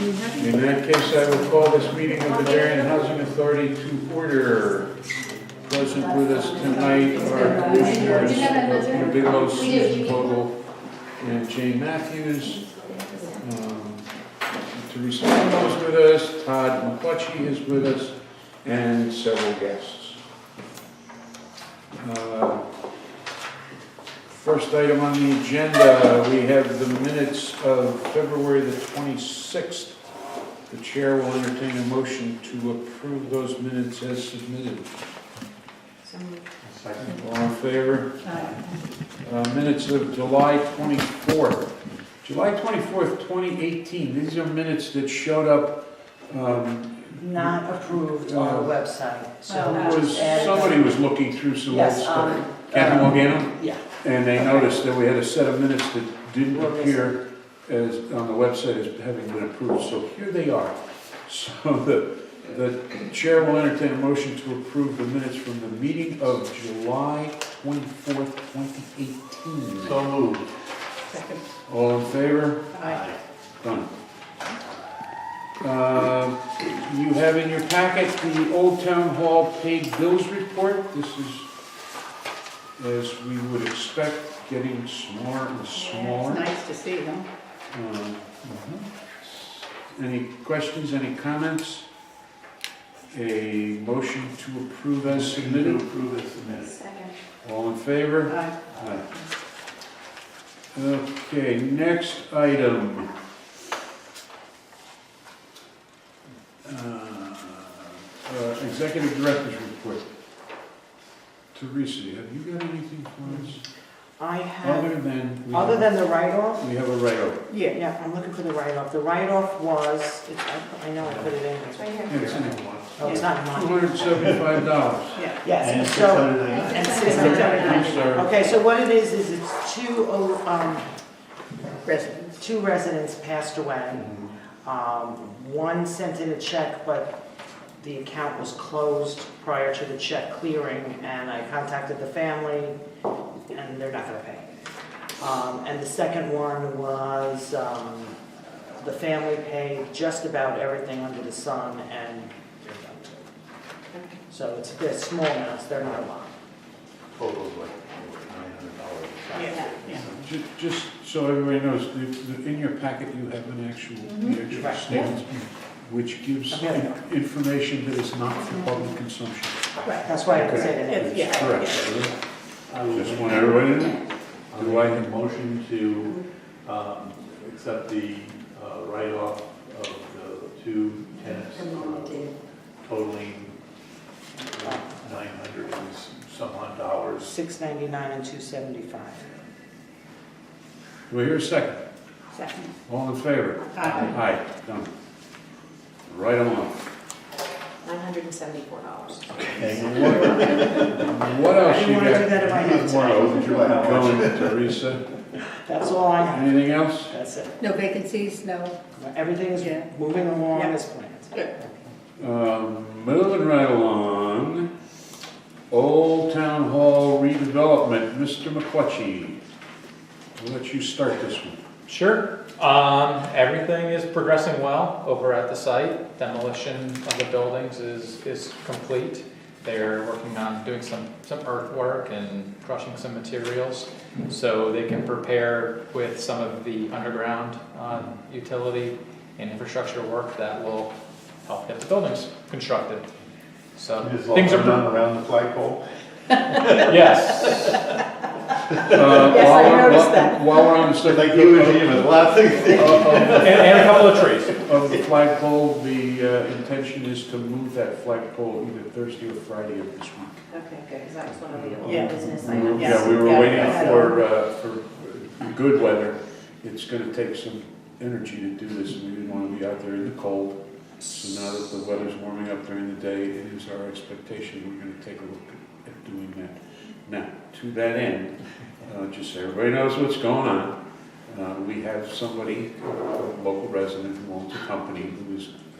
In that case, I will call this meeting of the Darien Housing Authority to order. Present with us tonight are Commissioners Bigelow, Susan Vogel, and Jane Matthews. Teresa is with us, Todd McClutchy is with us, and several guests. First item on the agenda, we have the minutes of February the 26th. The chair will entertain a motion to approve those minutes as submitted. Second. All in favor? Minutes of July 24th. July 24th, 2018. These are minutes that showed up. Not approved on the website. So Somebody was looking through some old yes, stuff. Kathy Morgano? Yeah. And they noticed that we had a set of minutes that didn't appear as on the website as having been approved. So here they are. So the chair will entertain a motion to approve the minutes from the meeting of July 24th, 2018. So moved. Second. All in favor? Aye. Done. You have in your packet the Old Town Hall paid bills report. This is, as we would expect, getting smaller and smaller. It's nice to see them. Any questions, any comments? A motion to approve as submitted. Approve as submitted. Second. All in favor? Aye. Aye. Okay, next item. Executive Director's Report. Teresa, have you got anything for us? I have, Other than the write-off? we have a write-off. Yeah, I'm looking for the write-off. The write-off was, I know I put it in. It's right here. It's in Oh, it's not mine. $275. Yeah. Yes, And so, 699. and 699. I'm sorry. Okay, so what it is it's Residents. two residents passed away. One sent in a check, but the account was closed prior to the check clearing, and I contacted the family, and they're not gonna pay. And the second one was, the family paid just about everything under the sun, and they're done. So they're small amounts, they're not a lot. Total like $900. Yeah. Just so everybody knows, in your packet you have an actual, the actual Right. statement, which gives Okay. information that is not for public consumption. Right, that's why I didn't say the name. Yeah. Correct. I will Just want everybody to know. Do I have a motion to accept the write-off of the two tenants totaling 900 and some odd dollars? $699 and $275. Do I hear a second? Second. All in favor? Aye. Aye, done. Right along. $974. What else I you didn't want to do got that if I had going, to. Teresa? That's all I have. Anything else? That's it. No vacancies, no. Everything's Yeah. moving along Yeah. as planned. Moving right along. Old Town Hall redevelopment, Mr. McClutchy. I'll let you start this one. Sure. Everything is progressing well over at the site. Demolition of the buildings is complete. They're working on doing some earthwork and crushing some materials so they can prepare with some of the underground utility and infrastructure work that will help get the buildings constructed. So things are around the flagpole? yes. Yes, I noticed that. While we're on the subject Like you and Jim, a lot of things. And a couple of trees. of the flagpole, the intention is to move that flagpole either Thursday or Friday of this week. Okay, good, because that was one of the old Yeah. business Yeah, items. we were Yeah, waiting yeah. for good weather. It's gonna take some energy to do this, and we didn't wanna be out there in the cold. So now that the weather's warming up during the day, it is our expectation we're gonna take a look at doing that. Now, to that end, just so everybody knows what's going on, we have somebody, a local resident who owns a company who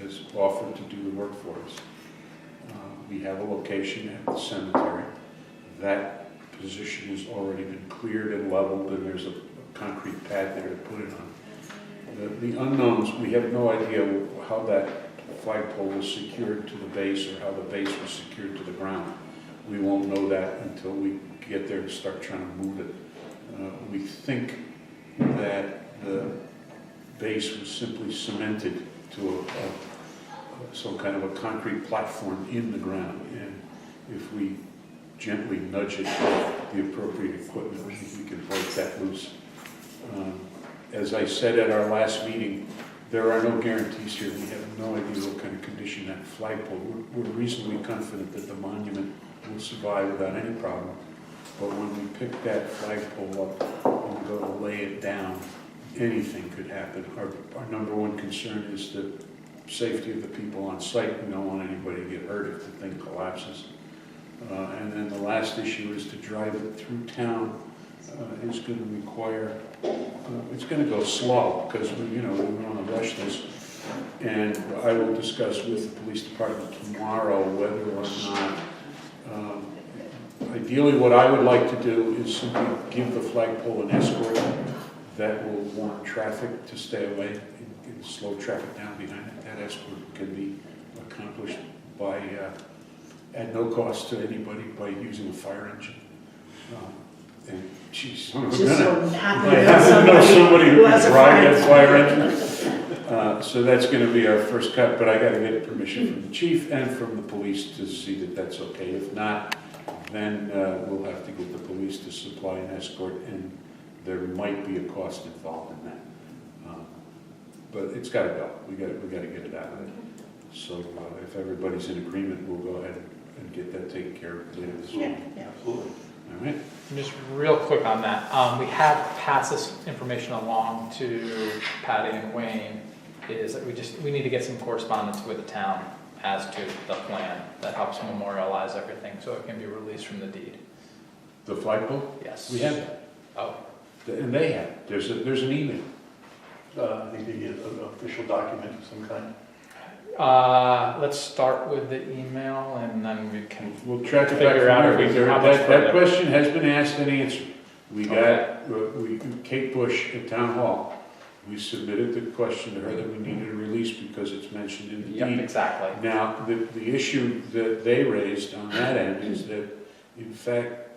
has offered to do the work for us. We have a location at the cemetery. That position has already been cleared and leveled, and there's a concrete pad there to put it on. The unknowns, we have no idea how that flagpole was secured to the base or how the base was secured to the ground. We won't know that until we get there and start trying to move it. We think that the base was simply cemented to some kind of a concrete platform in the ground, and if we gently nudge it with the appropriate equipment, we can break that loose. As I said at our last meeting, there are no guarantees here. We have no idea what kind of condition that flagpole. We're reasonably confident that the monument will survive without any problem. But when we pick that flagpole up and go to lay it down, anything could happen. Our number one concern is the safety of the people on site. We don't want anybody to get hurt if the thing collapses. And then the last issue is to drive it through town is going to require, it's going to go slow because we want to rush this. And I will discuss with the police department tomorrow whether or not, ideally what I would like to do is simply give the flagpole an escort that will warn traffic to stay away and slow traffic down behind it. That escort can be accomplished by, at no cost to anybody, by using a fire engine. And geez, I'm Just so happy I to happen to know somebody who can has a drive that fire engine. So that's going to be our first cut, but I got to get permission from the chief and from the police to see that that's okay. If not, then we'll have to get the police to supply an escort, and there might be a cost involved in that. But it's got to go. We got to get it out of it. So if everybody's in agreement, we'll go ahead and get that taken care of later this week. Yeah. Absolutely. All right. And just real quick on that, we have passed this information along to Patty and Wayne, is that we need to get some correspondence with the town as to the plan that helps memorialize everything so it can be released from the deed. The flagpole? Yes. We have that. Oh, And they have. There's an email. I think they get an official document of some kind. let's start with the email and then we can We'll track it back figure out from if there. we how much That further. question has been asked and answered. We Okay. got, Kate Bush at Town Hall, we submitted the question to her that we needed a release because it's mentioned in the Yep, deed. exactly. Now, the issue that they raised on that end is that, in fact,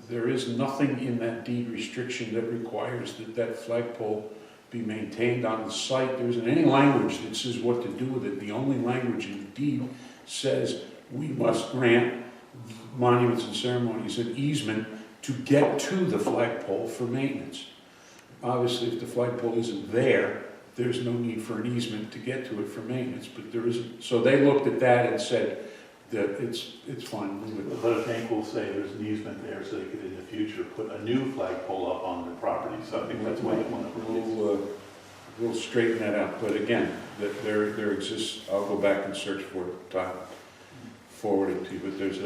there is nothing in that deed restriction that requires that that flagpole be maintained on the site. There isn't any language that says what to do with it. The only language in the deed says we must grant monuments and ceremonies an easement to get to the flagpole for maintenance. Obviously, if the flagpole isn't there, there's no need for an easement to get to it for maintenance, but there isn't. So they looked at that and said that it's fine, leave it. But I think we'll say there's an easement there so they could in the future put a new flagpole up on the property, so I think that's why they want to release. We'll straighten that out, but again, there exists, I'll go back and search for it, forward it to you, but there's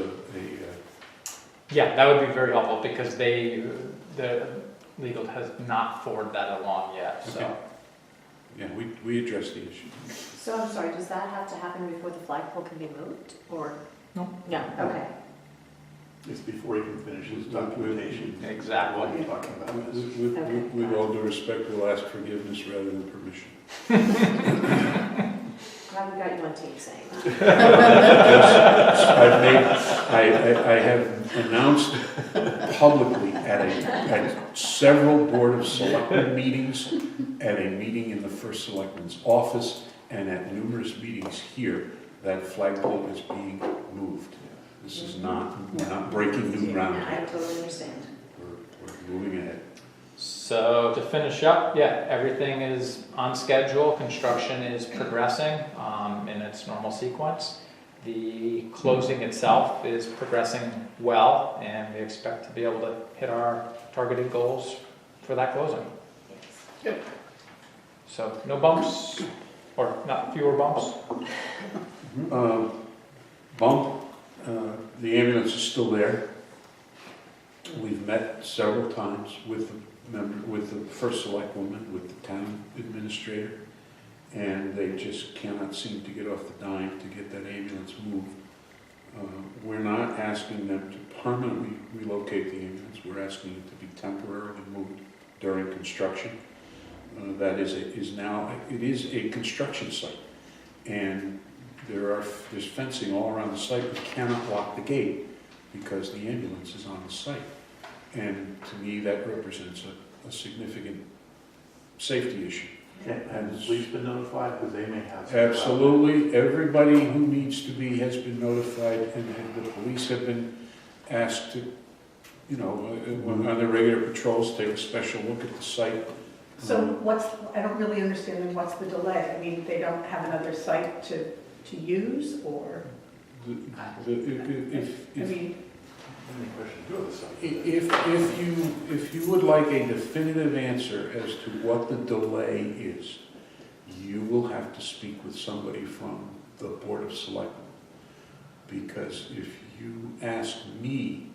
Yeah, that would be very helpful because the legal has not forwarded that along yet, so. Okay. Yeah, we addressed the issue. So I'm sorry, does that have to happen before the flagpole can be moved, or? No. No, okay. It's before he can finish his documentation. Exactly. What you're talking about is. With all due respect, we'll ask forgiveness rather than permission. Glad we got you on tape saying that. I have announced publicly at several Board of Selectmen meetings, at a meeting in the First Selectman's office, and at numerous meetings here, that flagpole is being moved. This is not, we're not breaking new ground. I totally understand. We're moving ahead. So to finish up, yeah, everything is on schedule. Construction is progressing in its normal sequence. The closing itself is progressing well, and we expect to be able to hit our targeted goals for that closing. Yes. So no bumps, or not fewer bumps. Bump, the ambulance is still there. We've met several times with the first select woman, with the town administrator, and they just cannot seem to get off the dime to get that ambulance moved. We're not asking them to permanently relocate the ambulance. We're asking it to be temporarily moved during construction. that is now, it is a construction site. And there's fencing all around the site. We cannot lock the gate because the ambulance is on the site. And to me, that represents a significant safety issue. And the police been notified, because they may have some. Absolutely, everybody who needs to be has been notified, and the police have been asked to, you know, on their regular patrols, take a special look at the site. So I don't really understand then what's the delay? I mean, they don't have another site to use, or, Any question, go to the site. If you would like a definitive answer as to what the delay is, you will have to speak with somebody from the Board of Selectmen. Because if you ask me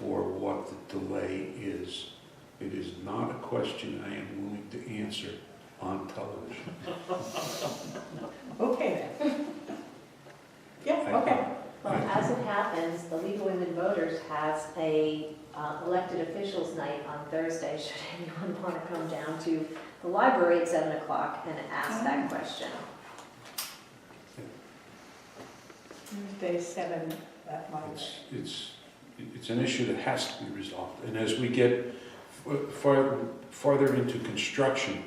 for what the delay is, it is not a question I am willing to answer on television. okay then. Yeah, okay. Well, as it happens, the League of Women Voters has a elected officials night on Thursday, should anyone want to come down to the library at 7 o'clock and ask that question. Thursday, 7 at Monday. It's an issue that has to be resolved. And as we get farther into construction,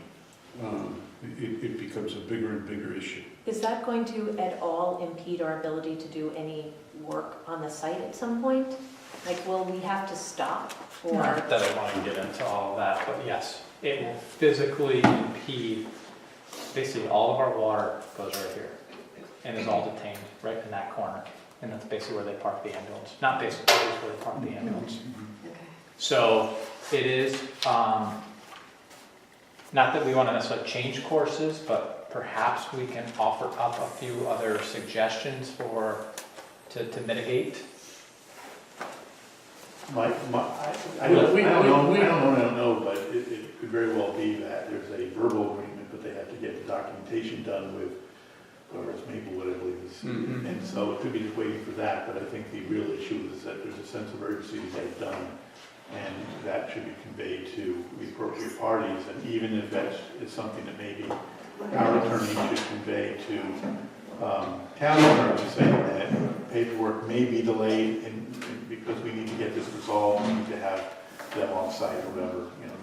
it becomes a bigger and bigger issue. Is that going to at all impede our ability to do any work on the site at some point? Like, will we have to stop for? Not that I want to get into all of that, but yes, it will physically impede, basically all of our water goes right here and is all detained right in that corner. And that's basically where they park the ambulance. Not basically, it's where they park the ambulance. Okay. So it is, not that we want to necessarily change courses, but perhaps we can offer up a few other suggestions to mitigate. I don't know, but it could very well be that there's a verbal agreement, but they have to get the documentation done with, whoever it's Maplewood, I believe is. Mhm. And so it could be just waiting for that, but I think the real issue is that there's a sense of urgency to get it done. And that should be conveyed to the appropriate parties, and even if that is something that maybe our attorney should convey to town attorney, saying that paperwork may be delayed because we need to get this resolved, we need to have them on site or whatever, you know,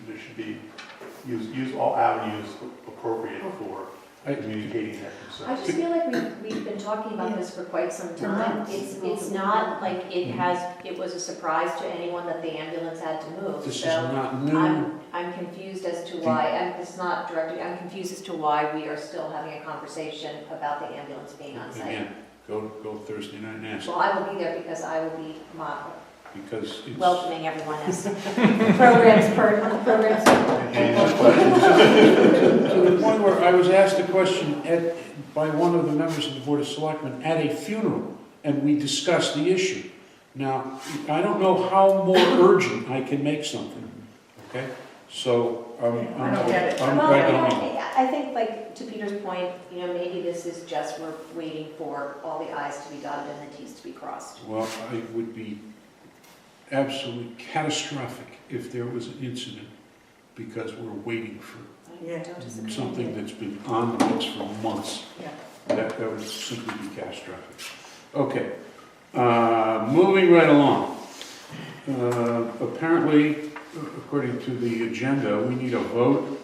there should be, use all avenues appropriate for communicating their I concerns. just feel like we've been talking about this for quite some time. It's not like it was a surprise to anyone that the ambulance had to move. This is So not new. I'm confused as to why, and it's not directly, I'm confused as to why we are still having a conversation about the ambulance being on site. Again, go Thursday night and ask, Well, I will be there because I will be because it's... welcoming everyone as programs. Any other questions? To the point where I was asked a question by one of the members of the Board of Selectmen at a funeral, and we discussed the issue. Now, I don't know how more urgent I can make something, okay? So, I don't get it. Well, I don't know. I think, like, to Peter's point, you know, maybe this is just we're waiting for all the i's to be dotted and the t's to be crossed. Well, it would be absolutely catastrophic if there was an incident because we're waiting for Yeah. Don't disagree. something that's been on the books for months. Yeah. That would simply be catastrophic. Okay, moving right along. Apparently, according to the agenda, we need a vote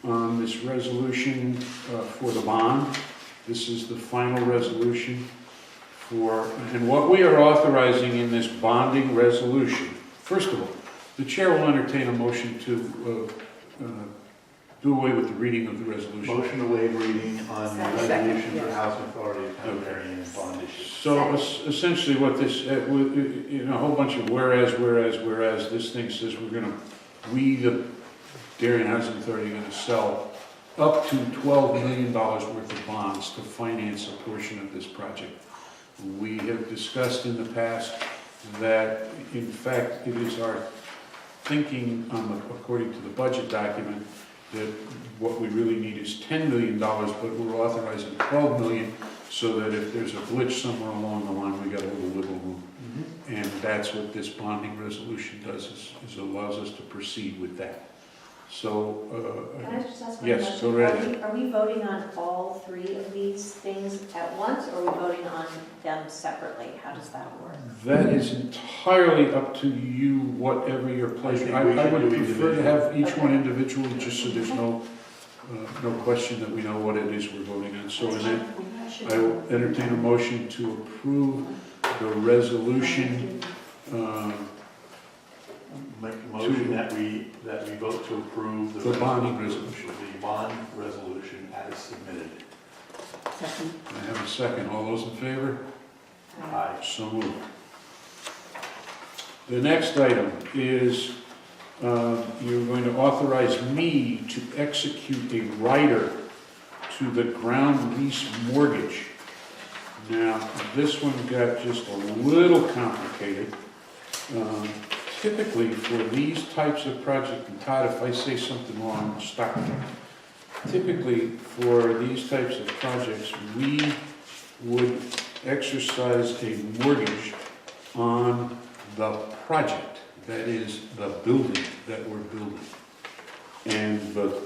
on this resolution for the bond. This is the final resolution and what we are authorizing in this bonding resolution. First of all, the chair will entertain a motion to do away with the reading of the resolution. Motion to waive reading on the Second, resolution for yes. Housing Authority of Darien and bond issue. So essentially what this, a whole bunch of whereas, this thing says we, the Darien Housing Authority, are going to sell up to $12 million worth of bonds to finance a portion of this project. We have discussed in the past that, in fact, it is our thinking, according to the budget document, that what we really need is $10 million, but we're authorizing $12 million so that if there's a glitch somewhere along the line, we got a little wiggle room. And that's what this bonding resolution does, is allows us to proceed with that. So, Can I just ask one yes, question? go right ahead. Are we voting on all three of these things at once, or are we voting on them separately? How does that work? that is entirely up to you, whatever your pleasure. I would prefer to have each one individually, just so there's no question that we know what it is we're voting on. So in that, I will entertain a motion to approve the resolution, Make a motion that we vote to approve the bonding resolution. the bond resolution as submitted. Second. I have a second. All those in favor? Aye. So moved. The next item is you're going to authorize me to execute a rider to the ground lease mortgage. Now, this one got just a little complicated. Typically, for these types of projects, and Todd, if I say something wrong, stop me. Typically, for these types of projects, we would exercise a mortgage on the project, that is, the building that we're building. And the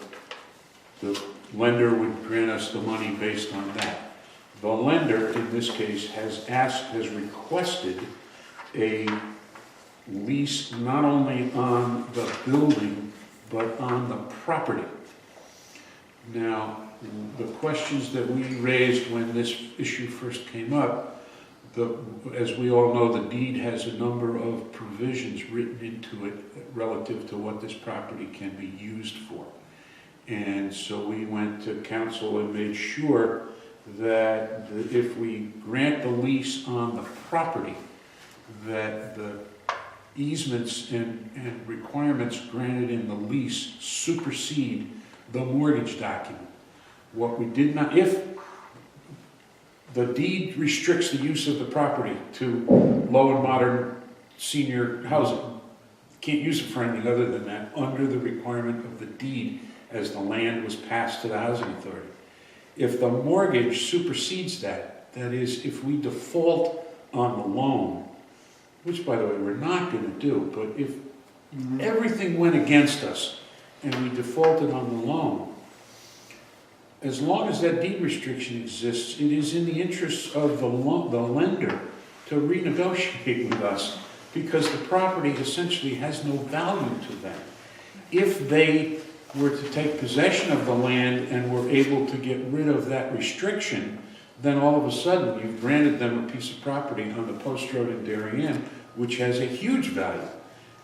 lender would grant us the money based on that. The lender, in this case, has requested a lease not only on the building, but on the property. Now, the questions that we raised when this issue first came up, as we all know, the deed has a number of provisions written into it relative to what this property can be used for. And so we went to council and made sure that if we grant the lease on the property, that the easements and requirements granted in the lease supersede the mortgage document. What we did not, if the deed restricts the use of the property to low and modern senior housing, can't use it for anything other than that, under the requirement of the deed as the land was passed to the housing authority. If the mortgage supersedes that, that is, if we default on the loan, which, by the way, we're not going to do, but if everything went against us and we defaulted on the loan, as long as that deed restriction exists, it is in the interest of the lender to renegotiate with us, because the property essentially has no value to them. If they were to take possession of the land and were able to get rid of that restriction, then all of a sudden you've granted them a piece of property on the post road in Darien, which has a huge value.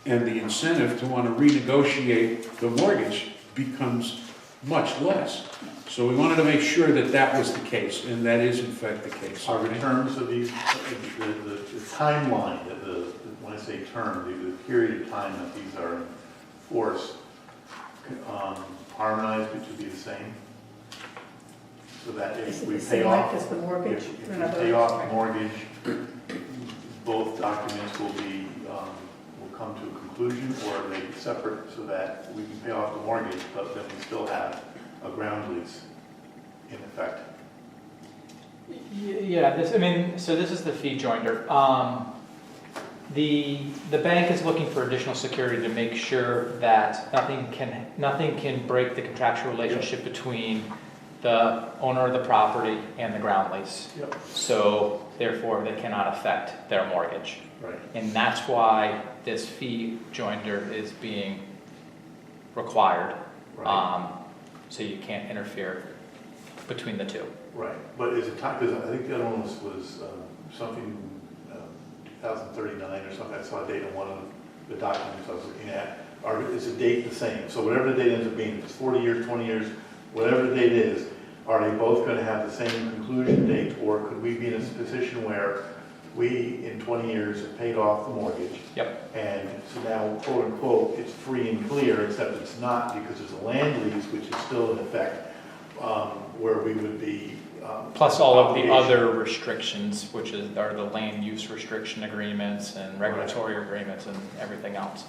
And the incentive to want to renegotiate the mortgage becomes much less. So we wanted to make sure that that was the case, and that is in fact the case. Are the terms of these, the timeline, when I say term, the period of time that these are enforced, harmonized, it should be the same? So that if Is it we the pay same off, like as the mortgage? if In we other pay words? off the mortgage, both documents will be, will come to a conclusion, or are they separate so that we can pay off the mortgage, but then we still have a ground lease in effect? Yeah, so this is the fee joinder. The bank is looking for additional security to make sure that nothing can break the contractual relationship between the owner of the property and the ground lease. Yep. So therefore, they cannot affect their mortgage. Right. And that's why this fee joinder is being required. Right. So you can't interfere between the two. Right, but is it time, because I think the other one was something 2039 or something, I saw a date on one of the documents I was looking at. Is the date the same? So whatever the date ends up being, if it's 40 years, 20 years, whatever the date is, are they both going to have the same conclusion date, or could we be in a position where we, in 20 years, have paid off the mortgage? Yep. And so now, quote unquote, it's free and clear, except it's not, because there's a land lease, which is still in effect, where we would be. Plus all of the obligation. other restrictions, which are the land use restriction agreements and regulatory agreements and everything else.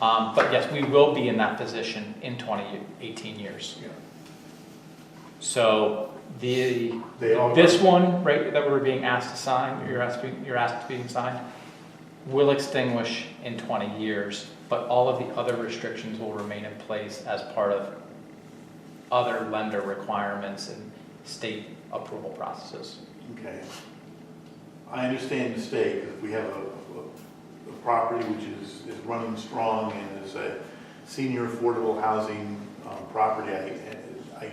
But yes, we will be in that position in 18 years. Yeah. So They all. this one, right, that we're being asked to sign, you're asked to be signed, will extinguish in 20 years, but all of the other restrictions will remain in place as part of other lender requirements and state approval processes. Okay. I understand the stake, if we have a property which is running strong and is a senior affordable housing property, I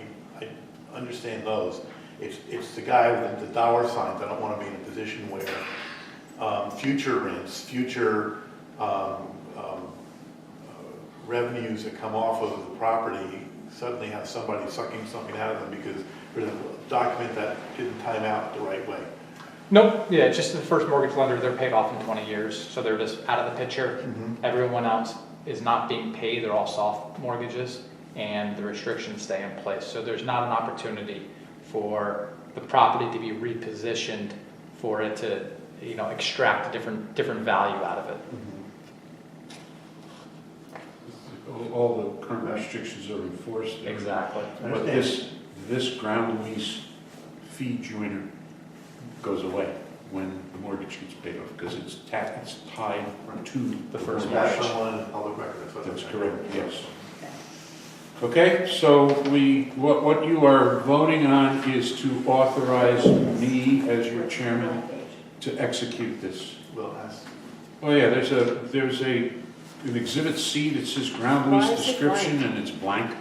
understand those. It's the guy with the dollar signs. I don't want to be in a position where future rents, future revenues that come off of the property suddenly have somebody sucking something out of them because there's a document that didn't time out the right way. Nope, yeah, it's just the first mortgage lender, they're paid off in 20 years, so they're just out of the picture. Everyone else is not being paid, they're all soft mortgages, and the restrictions stay in place. So there's not an opportunity for the property to be repositioned for it to, extract a different value out of it. All the current restrictions are enforced. Exactly. But this ground lease fee joiner goes away when the mortgage gets paid off, because it's tied to The first That's mortgage. someone in the public record. That's correct, yes. Okay, so what you are voting on is to authorize me as your chairman to execute this. We'll ask. Oh yeah, there's an exhibit C that says ground Why lease is it description and it's blank.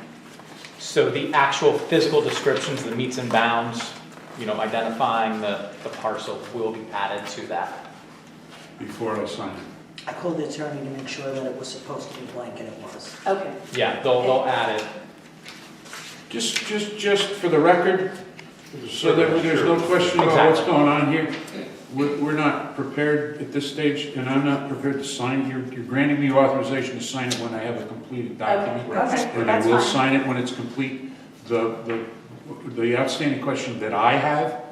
So the actual physical descriptions, the meets and bounds, identifying the parcel will be added to that. Before I sign it. I called the attorney to make sure that it was supposed to be blank, and it was. Okay. Yeah, they'll add it. Just for the record, so that there's no question about what's going on here. We're not prepared at this stage, and I'm not prepared to sign. You're granting me authorization to sign it when I have a completed document. Okay, And I that's will fine. sign it when it's complete. The outstanding question that I have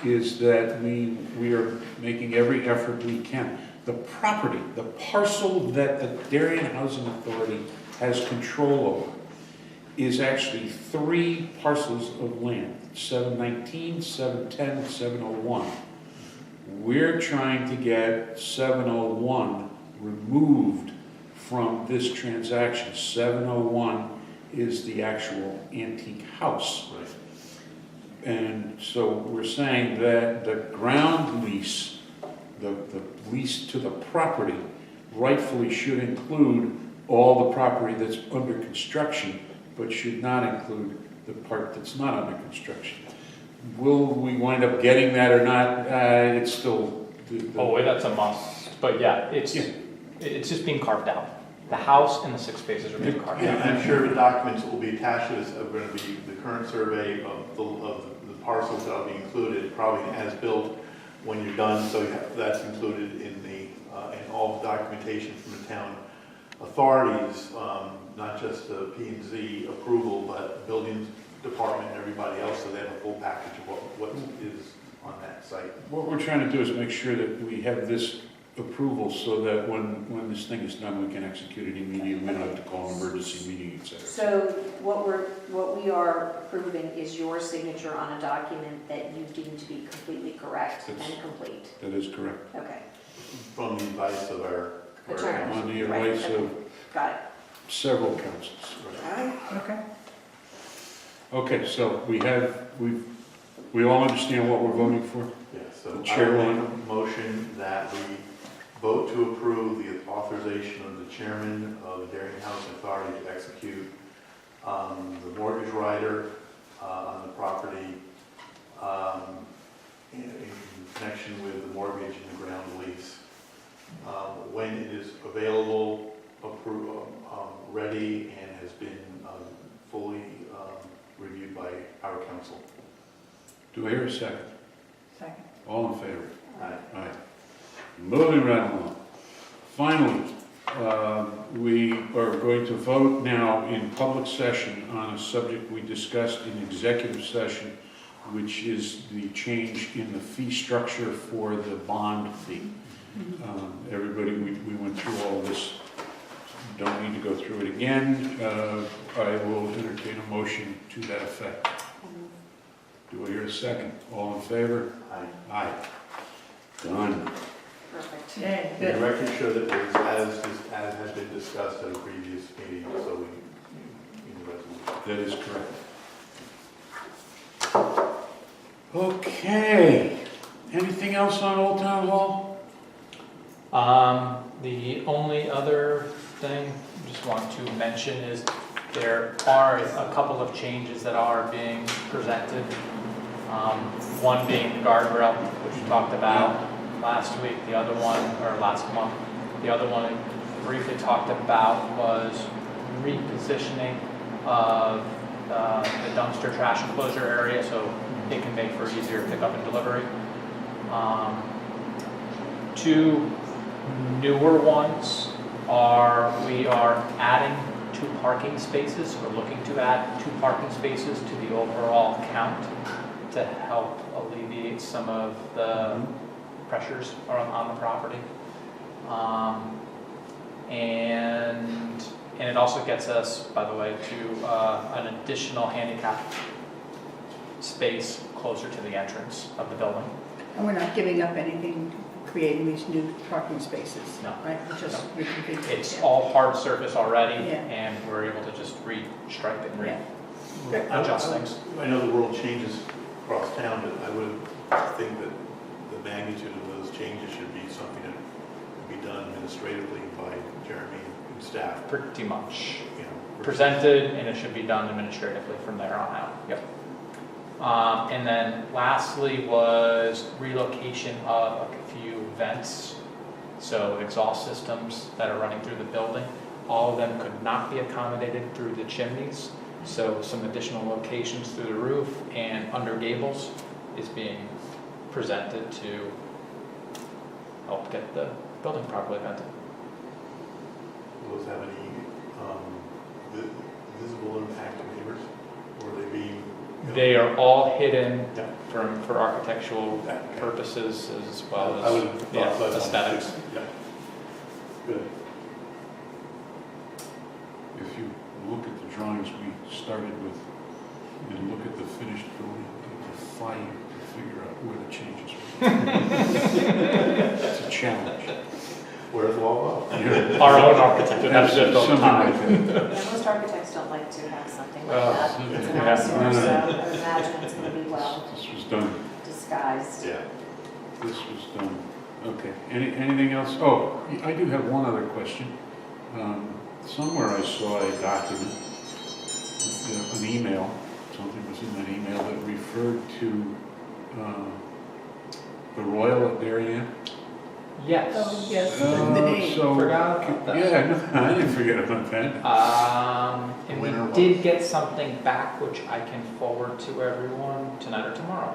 is that we are making every effort we can. The property, the parcel that the Darien Housing Authority has control over is actually 3 parcels of land, 719, 710, and 701. We're trying to get 701 removed from this transaction. 701 is the actual antique house. Right. And so we're saying that the ground lease, the lease to the property, rightfully should include all the property that's under construction, but should not include the part that's not under construction. Will we wind up getting that or not? It's still... That's a must. But yeah, it's just being carved out. The house and the 6 spaces are being carved Yeah, out. I'm sure the documents that will be attached to this are going to be the current survey of the parcels that will be included, probably as built when you're done, so that's included in all the documentation from the town authorities, not just the P&Z approval, but building department and everybody else, so they have a full package of what is on that site. What we're trying to do is make sure that we have this approval so that when this thing is done, we can execute it immediately. We don't have to call an emergency meeting, et cetera. So what we are approving is your signature on a document that you deem to be completely correct and complete. That is correct. Okay. From the advice of our Attorney. On the Right, advice okay. of Got it. several councils. Okay. Okay, so we all understand what we're voting for? Yeah, so The I chair will will- make a motion that we vote to approve the authorization of the chairman of the Darien Housing Authority to execute the mortgage rider on the property in connection with the mortgage and the ground lease. When it is available, ready, and has been fully reviewed by our council. Do I hear a second? Second. All in favor? Aye. Aye. Moving right along. Finally, we are going to vote now in public session on a subject we discussed in executive session, which is the change in the fee structure for the bond fee. Everybody, we went through all of this. Don't need to go through it again. I will entertain a motion to that effect. Do I hear a second? All in favor? Aye. Aye. Done. Perfect. Yeah, The good. record show that it was as has been discussed at a previous meeting, so we, in the resolution. That is correct. Okay, anything else on Old Town Hall? The only other thing I just want to mention is there are a couple of changes that are being presented. One being the guardrail, which we talked about last week, the other one, or last month. The other one we briefly talked about was repositioning of the dumpster trash enclosure area so it can make for easier pickup and delivery. Two newer ones are, we are adding 2 parking spaces. We're looking to add 2 parking spaces to the overall count to help alleviate some of the pressures on the property. And it also gets us, by the way, to an additional handicap space closer to the entrance of the building. And we're not giving up anything, creating these new parking spaces? No. Right, we're just reconfiguring. It's yeah. all hard surface already, Yeah. and we're able to just re-stripe it and Yeah. adjust things. I know the world changes across town, but I would think that the magnitude of those changes should be something that would be done administratively by Jeremy and staff. Pretty much You know, presented, and it should be done administratively from there on out. Yep. And then lastly was relocation of a few vents. So exhaust systems that are running through the building. All of them could not be accommodated through the chimneys. So some additional locations through the roof and under gables is being presented to help get the building properly vented. Will those have any visible impact to neighbors? Or are they being? They are all hidden Yeah. for architectural purposes as well I would as thought so. aesthetics. Yeah. Good. If you look at the drawings we started with, and look at the finished building, it defy you to figure out where the changes were. It's a challenge. Where's Wall? Our own architect would have a difficult Something time. like that. Yeah, most architects don't like to have something like Oh, that. It's an yeah. eyesore, so I imagine it's going to be well This was done. disguised. Yeah. This was done. Okay. Anything else? Oh, I do have one other question. Somewhere I saw a document, an email, something was in that email that referred to the Royal at Darien. Yes. Oh, yes, the name. So, Forgot about that. yeah, I didn't forget about that. And we Winter one. did get something back, which I can forward to everyone tonight or tomorrow.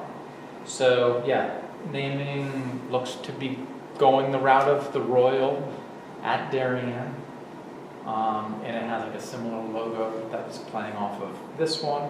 So, yeah, naming looks to be going the route of the Royal at Darien. And it has like a similar logo that's playing off of this one.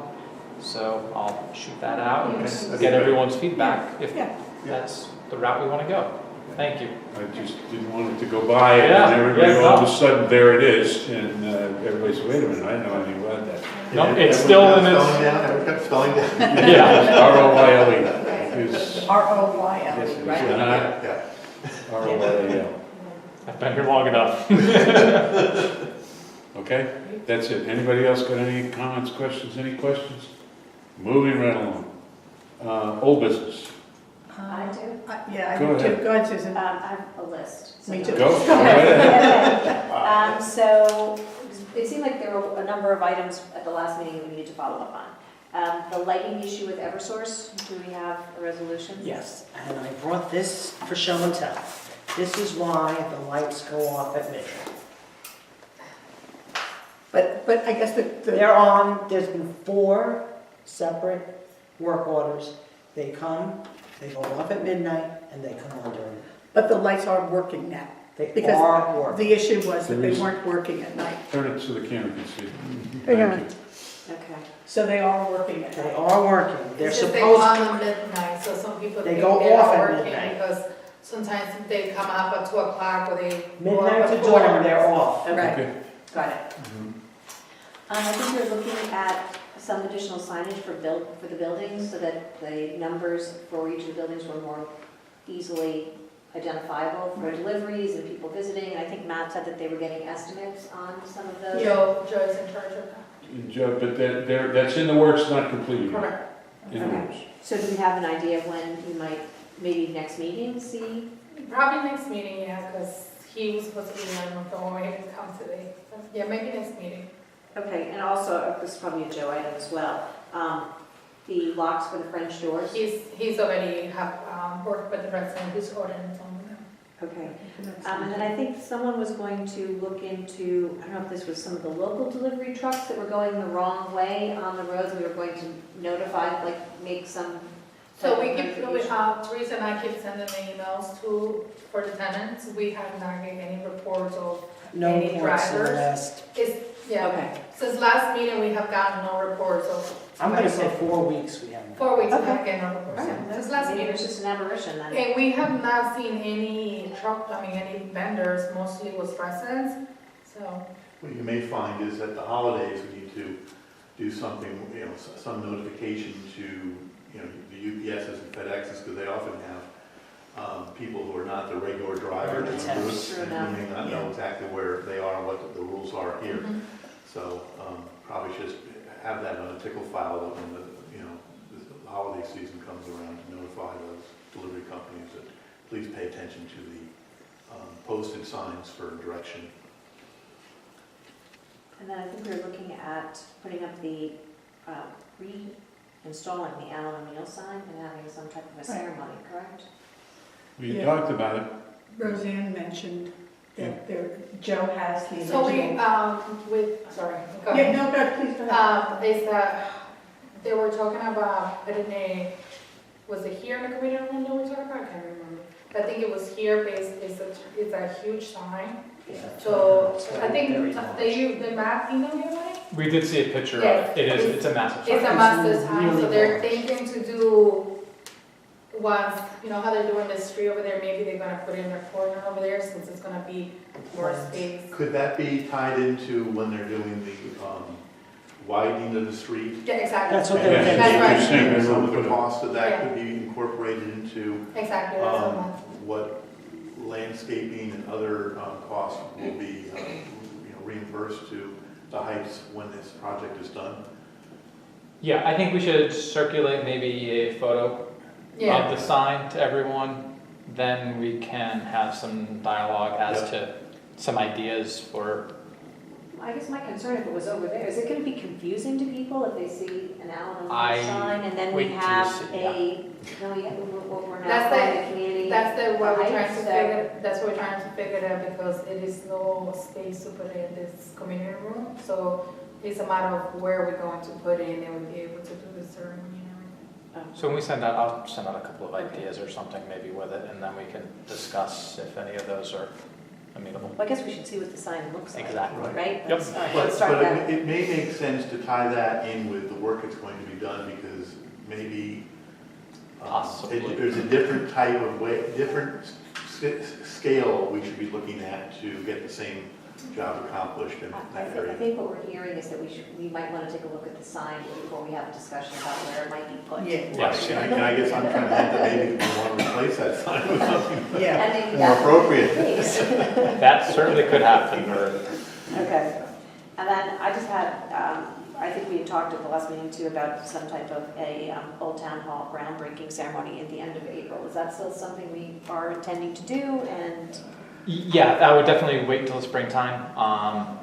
So I'll shoot that out and get everyone's feedback if Yeah. that's the route we want to go. Thank you. I just didn't want it to go by and Yeah, everybody, yeah, all of no. a sudden, there it is, and everybody's, wait a minute, I know anything about that. No, it's still in its- Everyone kept spelling down. Yeah. R-O-Y-L-E is, R-O-Y-L, Yes, it is. right? Yeah. Yeah. R-O-Y-L. I've been here long enough. Okay, that's it. Anybody else got any comments, questions, any questions? Moving right along. Old business. I do. Yeah, I Go do too. ahead. Go ahead, Susan. I have a list. so Me don't- too. Go, go ahead. So it seemed like there were a number of items at the last meeting that we needed to follow up on. The lighting issue with Eversource, do we have a resolution? Yes, and I brought this for show and tell. This is why the lights go off at midnight. But I guess They're on, there's been 4 separate work orders. They come, they go off at midnight, and they come on during. but the lights are working now. They Because are working. the issue was that There they is- weren't working at night. Turn it so the camera can see. Yeah. Thank you. Okay. So they are working at They night. are working. They're It's just they go supposed, on midnight, so some people They think go they're off not at working midnight. because sometimes they come up at 2 o'clock or they. midnight to dawn, they're off. Right, Okay. got it. I think we're looking at some additional signage for the buildings so that the numbers for each of the buildings were more easily identifiable for deliveries and people visiting. And I think Matt said that they were getting estimates on some of those. Joe's in charge of that. Joe, but that's in the works, not completed yet. Correct. In the Okay. works. So do we have an idea of when we might, maybe next meeting, see? Probably next meeting, yeah, because he was supposed to be on the phone when he didn't come today. So, yeah, maybe next meeting. Okay, and also, this is probably a Joe item as well, the locks for the French doors. He's already have worked with the resident, he's ordering some of them. Okay, and then I think someone was going to look into, I don't know if this was some of the local delivery trucks that were going the wrong way on the roads, we were going to notify, like, make some. So we keep, Teresa and I keep sending the emails for the tenants. We have not getting any reports of, No Any reports in the drivers? last, yeah. Okay, Since last meeting, we have gotten no reports of. I'm gonna say 4 weeks we haven't. 4 weeks, we Okay. have gotten no all reports. right, Since that's, last maybe it meeting. was just an aberration then. And we have not seen any any vendors, mostly was residents, so. What you may find is at the holidays, we need to do something, some notification to, the UPSs and FedExes, because they often have people who are not the regular drivers on the routes, True and enough. who may not know exactly where they are and what the rules are here. Mhm. So probably should have that on a tickle file that when the holiday season comes around, to notify those delivery companies that please pay attention to the posted signs for direction. And then I think we were looking at putting up the, reinstalling the Allen O'Neill sign and having some type of a ceremony, correct? We Yeah. talked about it. Roseanne mentioned that Joe has the So we, original. sorry, go Yeah, ahead. no, go, please go ahead. Is that, they were talking about putting was it here in the community room they were talking about? I can't remember. I think it was here, but it's a huge sign. So I think the map, you know, right? We did see a picture of Yes. it. It's a massive It's sign. a master sign, really so they're large. thinking to do once, how they're doing the street over there, maybe they're gonna put it in a corner over there since it's gonna be more space. Could that be tied into when they're doing the widening of the street? Yeah, exactly. That's what Yeah, they're That's thinking. right. Interesting. And some of the Put it- cost of that Yeah. could be incorporated into Exactly, that's what I'm. what landscaping and other costs will be reimbursed to the Heights when this project is done. Yeah, I think we should circulate maybe a photo Yeah, of the sign to everyone. Then we can have some dialogue as to some ideas for. I guess my concern if it was over there, is it gonna be confusing to people if they see an Allen I O'Neill sign and then we wait till have you see, we're now That's calling the community? what we're trying to Heights, so- figure, that's what we're trying to figure out because it is no space to put in this community room. So it's a matter of where we're going to put it and we'll be able to do the ceremony and everything. So when we send out, I'll send out a couple of ideas or something maybe with it, and then we can discuss if any of those are amenable. Well, I guess we should see what the sign looks like. Exactly. Right? Yep. Let's- all right, But let's start that. it may make sense to tie that in with the work that's going to be done because maybe Possibly. there's a different type of way, different scale we should be looking at to get the same job accomplished in I that think, I area. think what we're hearing is that we might want to take a look at the sign before we have a discussion about where it might be put. Yeah. Yes. And I guess I'm trying to hint that maybe we want to replace that sign with something Yeah. And maybe more that appropriate. please. That certainly could happen, or Okay. And then I just had, I think we had talked at the last meeting too about some type of a Old Town Hall groundbreaking ceremony at the end of April. Is that still something we are intending to do? And yeah, I would definitely wait until the springtime.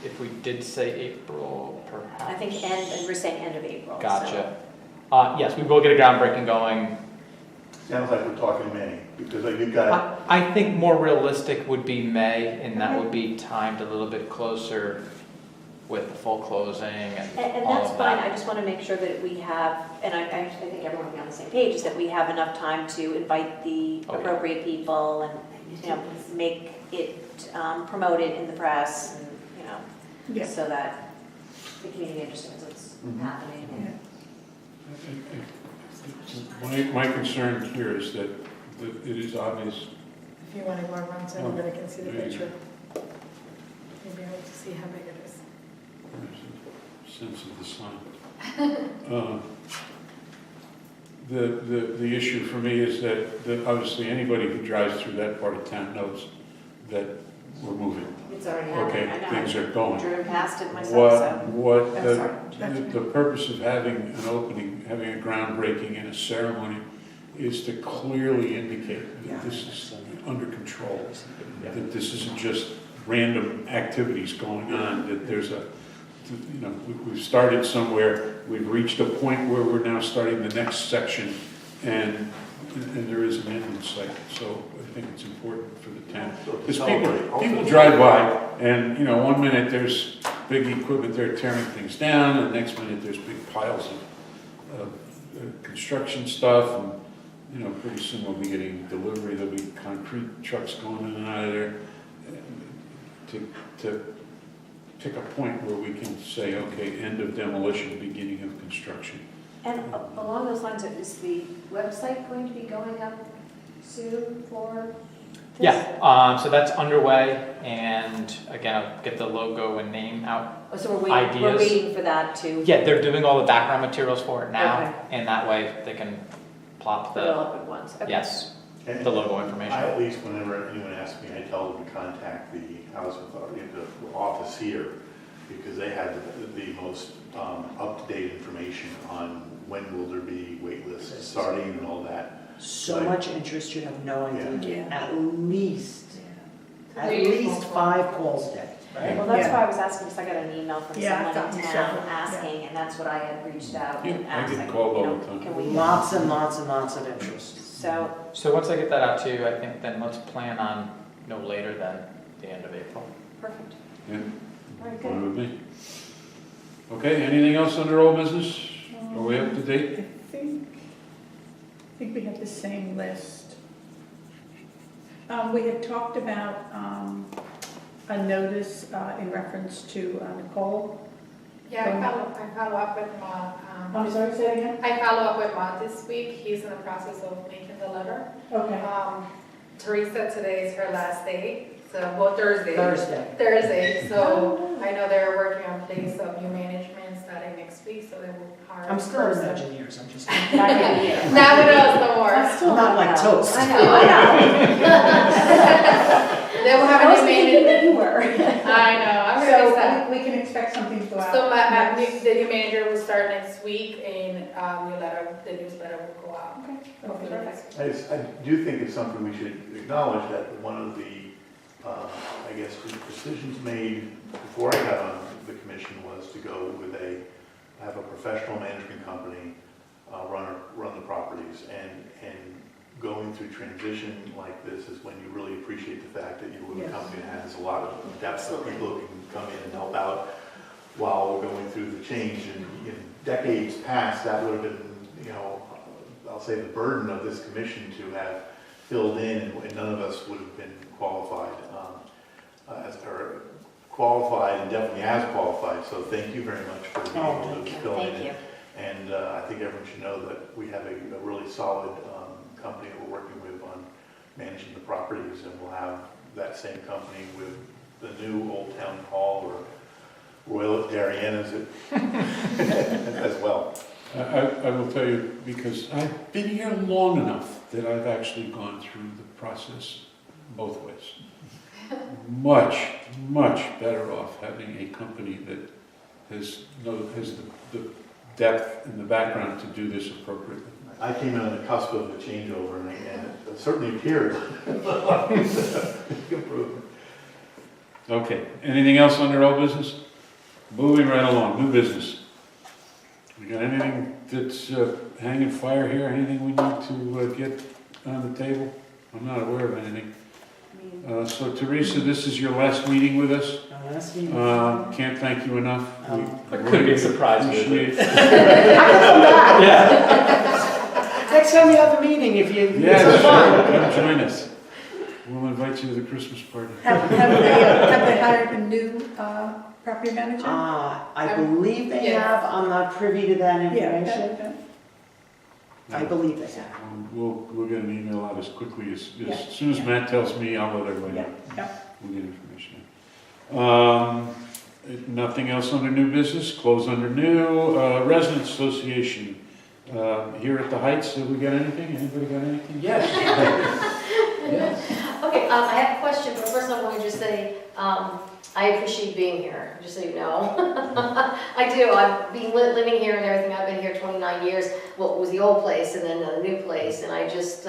If we did say April, perhaps. I think and we're saying end of April. so- Gotcha. Yes, we will get a groundbreaking going. Sounds like we're talking May, because you've got, I think more realistic would be May, and that would be timed a little bit closer with the full closing and And all that's of fine, that. I just want to make sure that we have, and I think everyone will be on the same page, is that we have enough time to invite the Oh, yeah. appropriate people and, make it promoted in the press and, Yeah. so that the community understands what's Mhm. happening. and- My concern here is that it is obvious, If you want to go around so everybody can see the There you picture. Maybe able to see how big it is. there's a sense of the sign. the issue for me is that obviously anybody who drives through that part of town knows that we're moving. It's already happening, Okay, I know. things are going. Driven past it myself, so. What I'm sorry. the purpose of having an opening, having a groundbreaking and a ceremony is to clearly indicate that this is under control, that this isn't just random activities going on, that there's we've started somewhere, we've reached a point where we're now starting the next section, and there is an end in sight. So I think it's important for the town. Because people drive by, and, one minute there's big equipment there tearing things down, and the next minute there's big piles of construction stuff, and, pretty soon we'll be getting delivery, there'll be concrete trucks going in and out of there. To pick a point where we can say, okay, end of demolition, beginning of construction. And along those lines, is the website going to be going up soon for this? Yeah, so that's underway, and again, I'll get the logo and name out. Oh, so we're Ideas. waiting for that to Yeah, they're doing all the background materials for it now, Okay. and that way they can plop put it all the, up at once? Okay. yes, And the logo information. I, at least whenever anyone asks me, I tell them to contact the housing authority, the office here, because they have the most up-to-date information on when will there be wait lists starting and all that. So Right. much interest, you have no idea. Yeah. At least Yeah. 5 calls a day, right? Well, that's Yeah. why I was asking, because I got an email from Yeah, I've someone gotten in town several, asking, and that's what I had reached out and Yeah, I asked, get like, called all you know, the time. can we? Lots and lots and lots of interest. So, So once I get that out to you, I think then let's plan on no later than the end of April. perfect. Yeah, All right, fine good. with me. Okay, anything else under old business? Are we up to date? I think we have the same list. We had talked about a notice in reference to Nicole. Yeah, I follow up with Ma. I'm sorry, say it again? I follow up with Ma this week. He's in the process of making the letter. Okay. Teresa, today is her last day, so, well, Thursday. Thursday. So I know they're working on place of new management starting next week, so they will hire. I'm a still in person. engineers, I'm just. Not yet either. Not with us no more. Still not like toast. I know. They will I have was a new thinking manager. that you were. I know, I'm gonna miss that. So we can expect something to go out. So next- the new manager will start next week and the newsletter will go out. Okay. Hopefully next week. I do think it's something we should acknowledge, that one of the, I guess, decisions made before I got on the commission was to go with have a professional management company run the properties, and going through transition like this is when you really appreciate the fact that you're with a Yes. company that has a lot of depth of people who can come in and help out while we're going through the change. And in decades past, that would have been, I'll say the burden of this commission to have filled in, and none of us would have been qualified, qualified and definitely as qualified. So thank you very much for being Oh, able to fill in. Thank you. And I think everyone should know that we have a really solid company that we're working with on managing the properties, and we'll have that same company with the new Old Town Hall, or Royal Darien as it as well. I will tell you, because I've been here long enough that I've actually gone through the process both ways. Much, much better off having a company that has the depth and the background to do this appropriately. I came in on the cusp of a changeover, and it certainly appeared improvement. Okay, anything else under old business? Moving right along, new business. We got anything that's hanging fire here? Anything we need to get on the table? I'm not aware of anything. So Teresa, this is your last meeting with us. Last meeting. Can't thank you enough. It could be a surprise Appreciate visit. it. Yeah. Next time you have a meeting, if you, Yeah, it's fun. come join us. We'll invite you to the Christmas party. Have they hired a new property manager? I believe they Yes. have, I'm not privy to that Yeah, information. okay. I believe they have. We'll get an email out as quickly as Yeah. soon as Matt tells me, I'll let everybody know. Yeah. We'll get information. Nothing else under new business, close under new. Residents Association Here at the Heights, have we got anything? Anybody got anything? Yes. Yes. Okay, I have a question, but first I want to just say, I appreciate being here, just so you know. I do, I've been living here and everything, I've been here 29 years. Well, it was the old place and then the new place, and I just,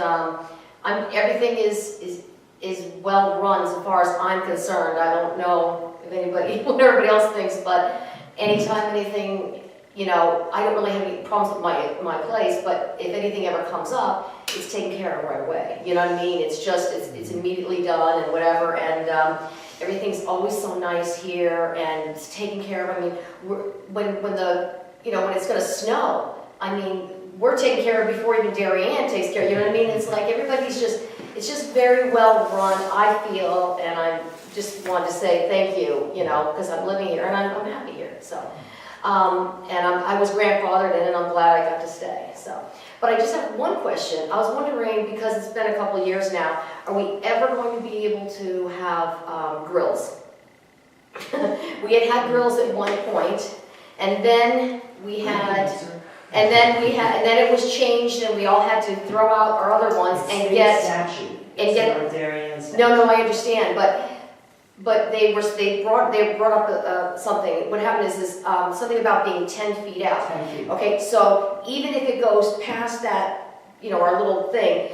everything is well run so far as I'm concerned. I don't know if anybody, what everybody else thinks, but anytime anything, you know, I don't really have any problems with my place, but if anything ever comes up, it's taken care of right away. You know what I mean? It's just, it's immediately done and whatever, and everything's always so nice here, and it's taken care of. I mean, when it's gonna snow, I mean, we're taken care of before even Darien takes care of, you know what I mean? It's like everybody's just, it's just very well run, I feel, and I just wanted to say thank you, you know, because I'm living here and I'm happy here, so. And I was grandfathered in and I'm glad I got to stay, so. But I just have one question. I was wondering, because it's been a couple of years now, are we ever going to be able to have grills? We had grills at one point, and then we had, and then it was changed, and we all had to throw out our other ones and get. Statute. And get. It's not a Darien statute. No, I understand, but they brought up something. What happened is something about being 10 feet out. 10 feet. Okay, so even if it goes past that, you know, our little thing,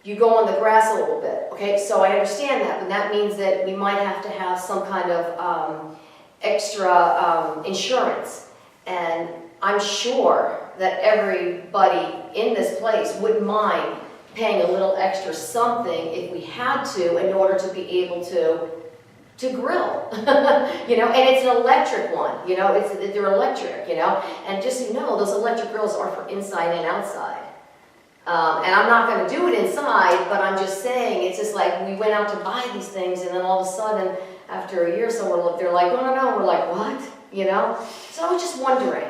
you go on the grass a little bit. Okay, so I understand that, but that means that we might have to have some kind of extra insurance. And I'm sure that everybody in this place wouldn't mind paying a little extra something if we had to in order to be able to grill, you know, and it's an electric one, you know, they're electric, you know, and just so you know, those electric grills are for inside and outside. And I'm not going to do it inside, but I'm just saying, it's just like we went out to buy these things, and then all of a sudden, after a year or so, they're like, no, we're like, what, you know? So I was just wondering.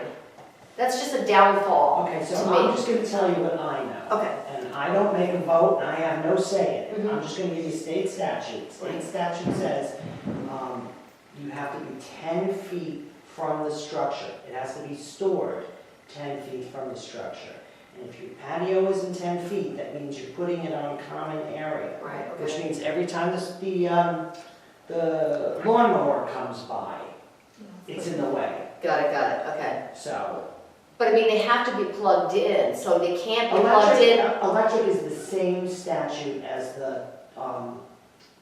That's just a downfall. Okay, so to me. I'm just gonna tell you what I know. Okay. And I don't make a vote, and I have no say in it. Mhm. I'm just gonna give you state statute. State statute says, you have to be 10 feet from the structure. It has to be stored 10 feet from the structure. And if your patio isn't 10 feet, that means you're putting it on a common area. Right, okay. Which means every time the lawnmower comes by, it's in the way. Got it, okay. So, But I mean, they have to be plugged in, so they can't be plugged in. electric is the same statute as the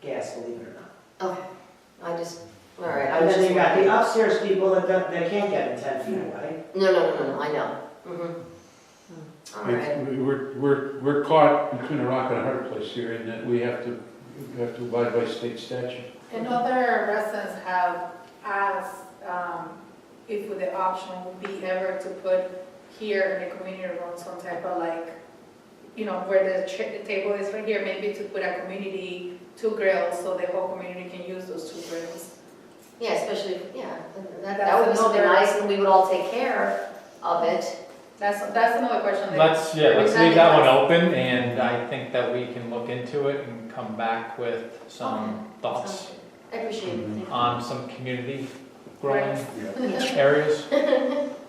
gas, believe it or not. Okay, all right. And then you got the upstairs people that can't get in 10 feet away. No, I know. Mm-hmm. All right. We're caught between a rock and a hard place here, in that we have to abide by state statute. And other residents have asked if the option would be ever to put here in the community room some type of like, you know, where the table is right here, maybe to put a community 2 grills so the whole community can use those 2 grills. Yeah, especially, that That's would be something another- nice, and we would all take care of it. That's another question. Let's leave that one open, and I think that we can look into it and come back with some thoughts I appreciate it. Thank you. on some community growing Yeah. areas.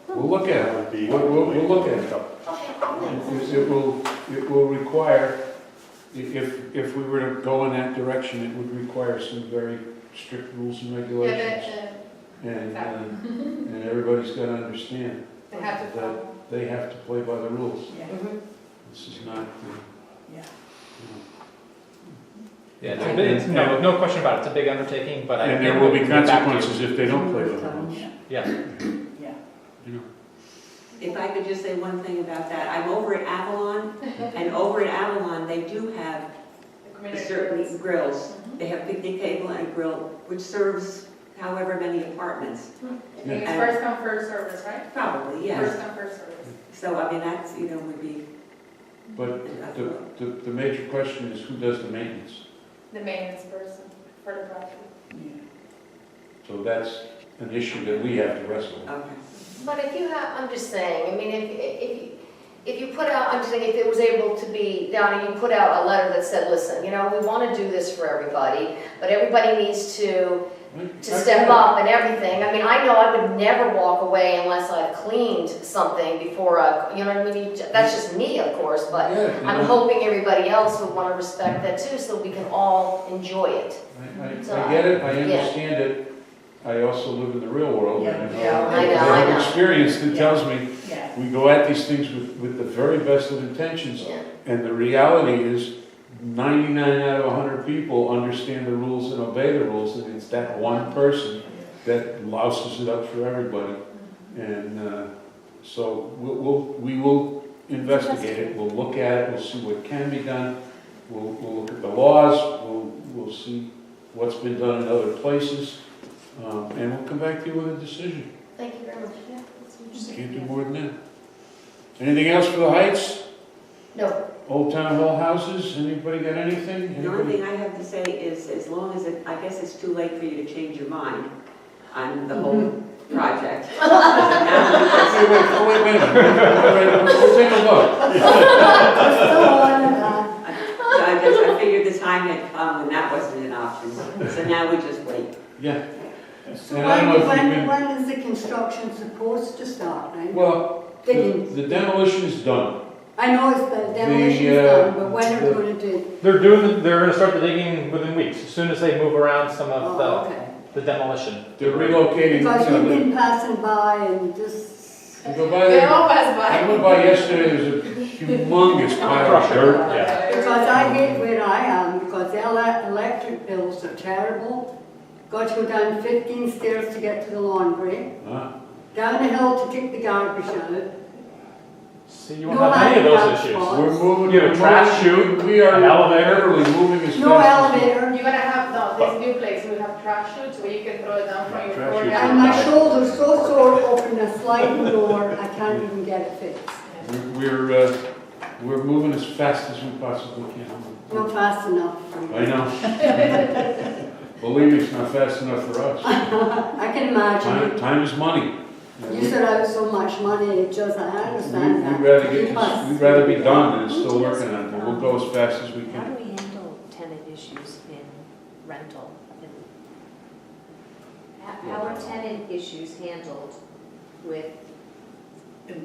We'll look at That would it. be. We'll look at it. Okay. It will require, if we were to go in that direction, it would require some very strict rules and regulations. And everybody's got to understand they have to that follow. they have to play by the rules. Yeah. Mhm. This is not, Yeah. Yeah, it's no question about it. It's a big undertaking, but I and think there will we be can get back to you. consequences if they don't play by the rules. Yeah. Yeah. You know. If I could just say one thing about that, I'm over at Avalon, and over at Avalon, they do have The community certain grills. Mhm. They have picnic table and grill, which serves however many apartments. I think it's first come, first service, right? Probably, yes. First come, first service. So, I mean, that's, would be, But the major question is, who does the maintenance? The maintenance person for the property. So that's an issue that we have to wrestle with. okay. But if you have, I'm just saying, I mean, if you put out, I'm just saying, if it was able to be done, and you put out a letter that said, listen, we want to do this for everybody, but everybody needs to to step up and everything. I mean, I know I would never walk away unless I've cleaned something before you know what I mean? That's just me, of course, but Yeah, you I'm know, hoping everybody else would want to respect that too, so we can all enjoy it. I get it, I understand it. I also live in the real world. Yeah, and yeah. I know, I I have know. experience that Yeah. tells me Yeah. we go at these things with the very best of intentions. Yeah. And the reality is 99 out of 100 people understand the rules and obey the rules, and it's that one person that louses it up for everybody. And so we will investigate it, we'll look at it, we'll see what can be done, we'll look at the laws, we'll see what's been done in other places, and we'll come back to you with a decision. Thank you very much. Yeah, that's interesting. Can't do more than that. Anything else for the Heights? No, Old Town Hall houses, anybody got anything? The only Anybody? thing I have to say is, as long as I guess it's too late for you to change your mind on the whole project. Now Wait a minute. We'll take a look. I figured the time had come when that wasn't an option, so now we just wait. Yeah. So And I don't know if you can- when is the construction supposed to start, right? Well, the demolition is done. I know it's the demolition's done, but when are we gonna do? They're gonna start the digging within weeks, as soon as they move around some of Oh, okay. the demolition. They're relocating. Because you know, we've been passing by and just, You go by They there, all pass by. I went by yesterday, there's a humongous pile of dirt. Yeah. because I hate where I am, because the electric bills are terrible. Got to go down 15 stairs to get to the laundry, Huh? down the hill to take the garbage out. See, you won't have any of those issues. We're moving. You have a trash chute, We are an elevator. literally moving as fast as. No elevator, You're gonna have, no, this new place, we have trash chutes where you can throw it down from your Trash floor chutes. down. and my shoulder's so sore opening a sliding door, I can't even get it fixed. We're moving as fast as we possibly can. Not fast enough. I know. Believe me, it's not fast enough for us. I can imagine. Time is money. You set out so much money, it just, I understand that. We'd rather get Keep us. this, we'd rather be done than still working on it. We'll go as fast as we How can. do we handle tenant issues in rental? How are tenant issues handled with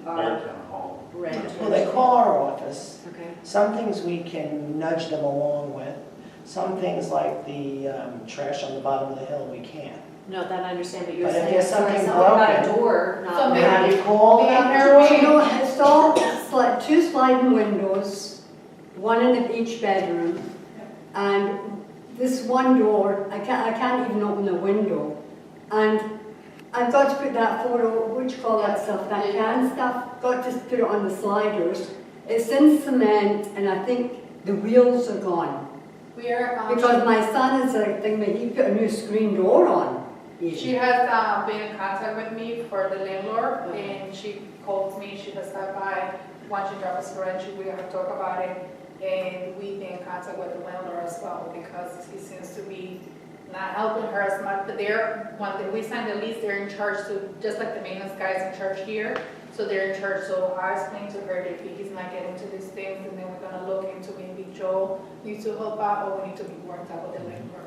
our Old Town Hall. Well, they renters? call our office. Okay. Some things we can nudge them along with. Some things like the trash on the bottom of the hill, we can't. No, that I understand, but you're But if saying, there's sorry, something something about a broken- door, not. Something- Have you called We them? have Well, you know, it's all, it's like two sliding windows, one in each bedroom, and this one door, I can't even open the window. And I've got to put that photo, what do you call that stuff, that can stuff, got to put it on the sliders. It's in cement, and I think the wheels are gone. We are, Because my son is like, thinking, he put a new screen door on. she has been in contact with me for the landlord, and she called me, she has stopped by, once she dropped us a rent, we have talked about it, and we've been in contact with the landlord as well, because he seems to be not helping her as much, but when we signed the lease, they're in charge to, just like the maintenance guys in charge here, so they're in charge, so I explained to her that if he's not getting to these things, and then we're gonna look into maybe Joe needs to help out, or we need to be more on top of the landlord.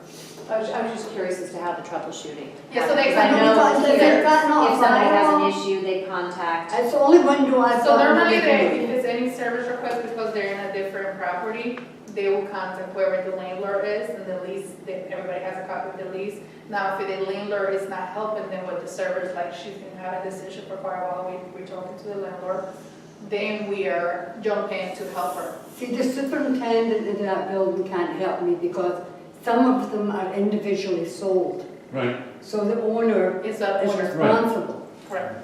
I was just curious as to how the troubleshooting. Yeah, so they- Because I know Because here, they've got no if somebody has firewall. an issue, they contact. It's the only window I've So got. normally if there's any service request, because they're in a different property, they will contact whoever the landlord is, and the lease, everybody has a copy of the lease. Now, if the landlord is not helping them with the service, like she's been having a decision for quite a while, we're talking to the landlord, then we are jumping to help her. See, the superintendent in that building can't help me because some of them are individually sold. Right, So the owner It's is a owner, responsible. correct.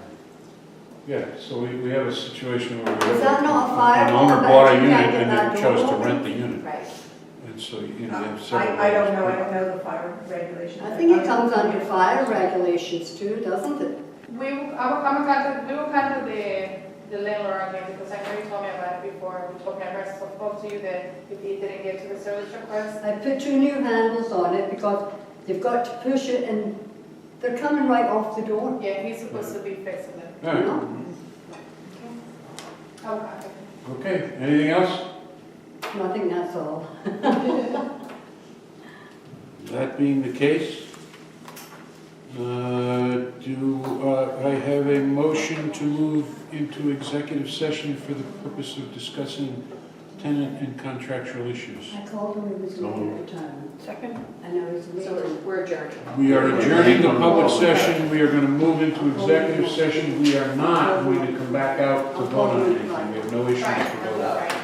yeah, so we have a situation where we Is have that not a an firewall? owner that bought a you unit can't get and that then door chose to open? rent the unit. Right. And so, you know, you have several. I don't know the fire regulations. I think it comes under fire regulations too, doesn't it? We will contact the landlord again, because I know you told me about it before, we told me, I spoke to you that if he didn't get to the service request. I put two new handles on it because you've got to push it and they're coming right off the door. Yeah, he's supposed to be fixing it. All right, I'll contact him. okay, anything else? I think that's all. That being the case, I have a motion to move into executive session for the purpose of discussing tenant and contractual issues. I told him he was going to return, Second? and I was So leaving. we're adjourned. We are adjourning the public session. We are going to move into executive session. We are not going to come back out to vote on anything. We have no issues to vote on.